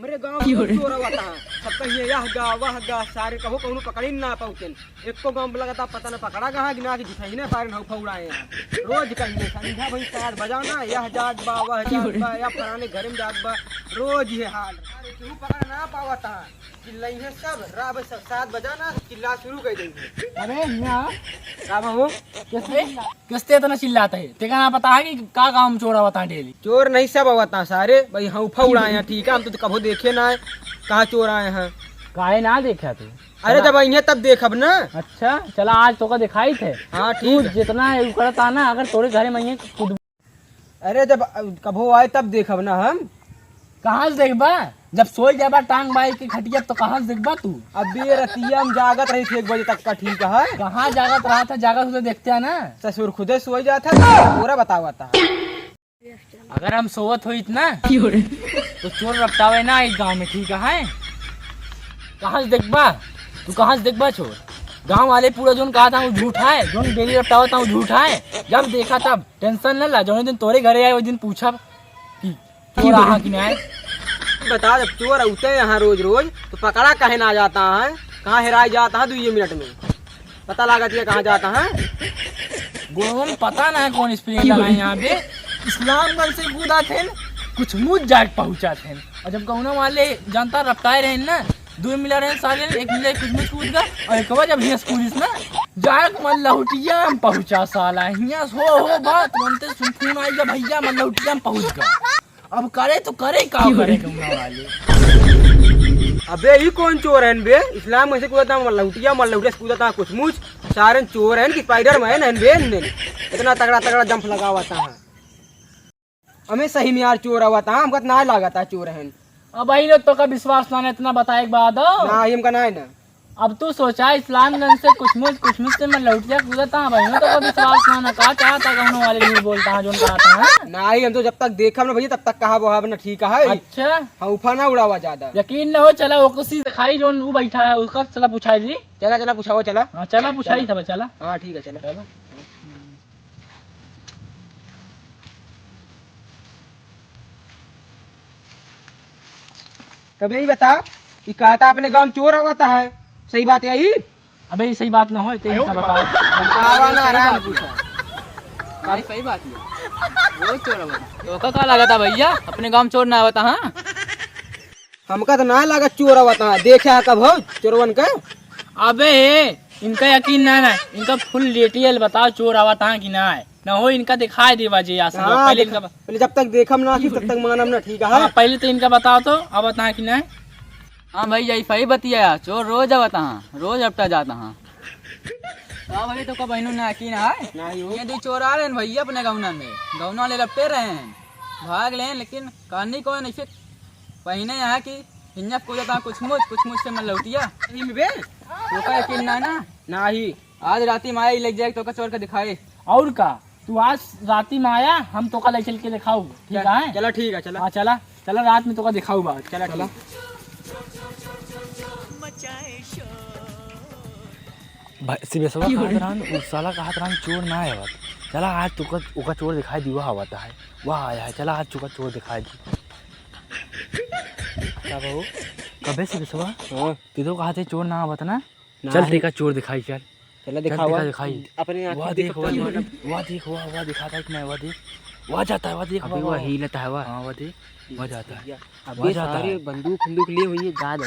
हमरे गांव में चोर होता है सब कहिए यह गा वह गा सारे कहो कहूँ पकड़ी ना पाऊन एक को गांव लगाता पता न पकड़ा गहा गिना की दिखाई ना पार न फौड़ाए हैं रोज कहिए संध्या भाई साथ बजाना यह जात बा वह जात बा या फलाने घर में जात बा रोज ये हाल क्यों पकड़ ना पावता चिल्लाई है सब राब सब साथ बजाना चिल्ला शुरू कर देंगे। अरे यहाँ का हो किसते इतना चिल्लाता है तेरा ना पता है कि का काम चोर आवता है डेली। चोर नहीं सब आवता सारे भाई हम फौड़ाए हैं ठीक है हम तो कभो देखे ना है कहाँ चोर आए हैं। काहे ना देखा तू? अरे जब इन्हें तब देखब ना। अच्छा चला आज तो का दिखाई थे। हाँ तू ठीक जितना करता ना अगर तोरे घरे में खुद। अरे जब कभो आए तब देखब ना हम। कहाँ से देखबा जब सोई जाबा टांग बाई की खटिया तो कहाँ से देखबा तू? अबे रतिया हम जागत रही थी 1 बजे तक का ठीक है। कहाँ जागत रहा था जागत उसे देखते है ना ससुर खुदे सोई जाता था पूरा बतावा था। अगर हम सोवत हो इतना तो चोर रपटावे ना इस गाँव में ठीक है। कहाँ से देखबा तू कहाँ से देखबा चोर? गांव वाले पूरा जोन कहा था वो झूठा है जोन डेली रपटावा था वो झूठा है। जब देखा तब टेंशन न ला जो दिन तोरे घरे आए वो दिन पूछा कि चोर आहा कि नहीं। बता जब चोर उठते हैं यहाँ रोज रोज तो पकड़ा कहे ना जाता है कहाँ हेराई जाता है 2 मिनट में पता लगा दिया कहाँ जाता है। गोवन पता ना है कौन स्प्रे लगा यहाँ पे इस्लामगंज से कूदा थे कुछ मुझ जाके पहुंचा थे और जब कौना वाले जनता रपटाए रहे ना 2 मिला रहे साले 1 मिला कुछ मुझ कूद गया और एक बार जब हियस पुलिस ना जाक मल्लहुटिया में पहुंचा साला हियस हो बात बनते सुन फोन आई जब भैया मल्लहुटिया में पहुंच गया। अब करे तो करे का करे कौना वाले। अबे ये कौन चोर है बे? इस्लाम में से कूदता मल्लहुटिया से कूदता कुछ मुझ सारे चोर है कि स्पाइडरमैन है बे इतना तगड़ा तगड़ा जंप लगा हुआ था। हमें सही में यार चोर हुआ था हमको ना लगा था चोर है। अब भाई लोग तो का विश्वास ना इतना बताए बाद ना हमका ना है ना। अब तू सोचा इस्लामगंज से कुछ मुझ से मैं लौटिया कूदता भाई तो का विश्वास ना का चाहता कौन वाले झूठ बोलता है जो कहता है ना ही हम तो जब तक देखा ना भैया तब तक कहा वो ना ठीक है। अच्छा हाँ उफा ना उड़ावा ज्यादा यकीन न हो चला वो किसी दिखाई जो वो बैठा है उसका चला पूछाई दी चला चला पूछाओ चला। हाँ चला पूछाई था चला। हाँ ठीक है चला चला। तब यही बता कि कहता अपने गांव में चोर होता है सही बात है यही? अबे सही बात ना हो तेरी सा बताओ सही बात है वो चोर होता तो का लगा था भैया अपने गांव में चोर ना होता। हाँ हमका तो ना लगा चोर होता है देखा कब हो चोरवन का। अबे इनका यकीन ना ना इनका फुल डिटेल बताओ चोर आवता कि ना है ना हो इनका दिखाई देवा जी पहले जब तक देखम ना तब तक मानम ना ठीक है। पहले तो इनका बताओ तो अब बता कि ना। हाँ भाई यही सही बतिया चोर रोज आवता रोज अपटा जाता। हाँ भाई तो का बहनों ने यकीन है ये 2 चोर आ रहे हैं भैया अपने गाँव में गाँव वाले लपटे रहे हैं भाग ले लेकिन कहानी कौन ऐसे पहने यहाँ की हिन्या कूदता कुछ मुझ से मैं लौटिया तो का यकीन ना ही आज राती माया लग जाए तो का चोर का दिखाए। और का तू आज राती में आया हम तो का ले चल के दिखाऊ ठीक है। चला ठीक है चला। हाँ चला चला रात में तो का दिखाऊ बात चला चला। साला कहा चोर ना है चला आज तुका चोर दिखाई दी वह आवता है वह आया है चला आज तुका चोर दिखाई दी क्या बहू कबे से बेसवा तू तो कहा थे चोर ना आवत ना चल देखा चोर दिखाई चल चला दिखावा दिखाई अपने वह देख वह दिखाता है कि नहीं वह देख वह जाता है वह देख वह हिलता है वह वह देख वह जाता है अबे सारे बंदूक लिए हुई है जा दे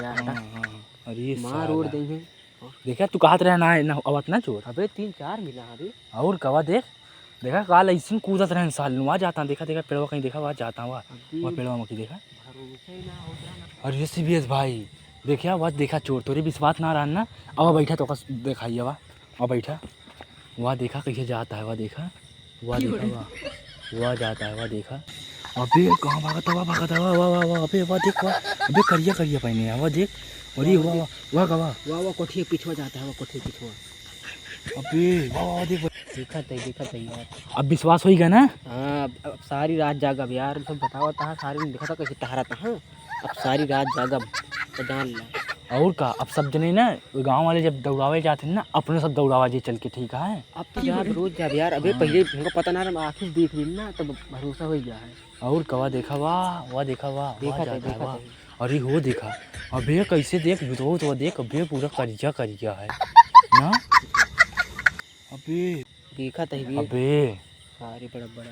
अरे मार रोड देंगे देखा तू कहा रहना है ना आवत ना चोर अबे 3-4 मिला अभी और कवा देख देखा काल ऐसे कूदत रहे साल वहाँ जाता देखा देखा पेड़वा कहीं देखा वहाँ जाता हुआ वहाँ पेड़वा मकी देखा। अरे सीबीएस भाई देखिया वह देखा चोर तोरे विश्वास ना रहा ना अब बैठा तो दिखाइए वह अब बैठा वह देखा कैसे जाता है वह देखा वह जाता है वह देखा अबे कहाँ भागता हुआ वाह वाह अबे वह देख अबे करिया पहने है वह देख अरे वाह गवा वाह कोठी पिछवा जाता है वो कोठी पिछवा अबे वाह देख देखा था यार अब विश्वास हो गया ना। हाँ अब सारी रात जागब यार सब बतावा था सारी देखा था कैसे टहरा था। हाँ अब सारी रात जागब तो जान ला और का अब सब जने ना गांव वाले जब दौड़ावे जाते हैं ना अपने सब दौड़ावा जी चल के ठीक है। अब तो जाब रोज जाब यार अबे पहले हमको पता ना रहा आखिर देख ली ना तब भरोसा हो गया है। और कवा देखा वाह देखा अरे हो देखा, अबे कैसे देख तो देख, अबे पूरा करिया करिया है ना। अबे देखा तही भी अबे सारे बड़ा बड़ा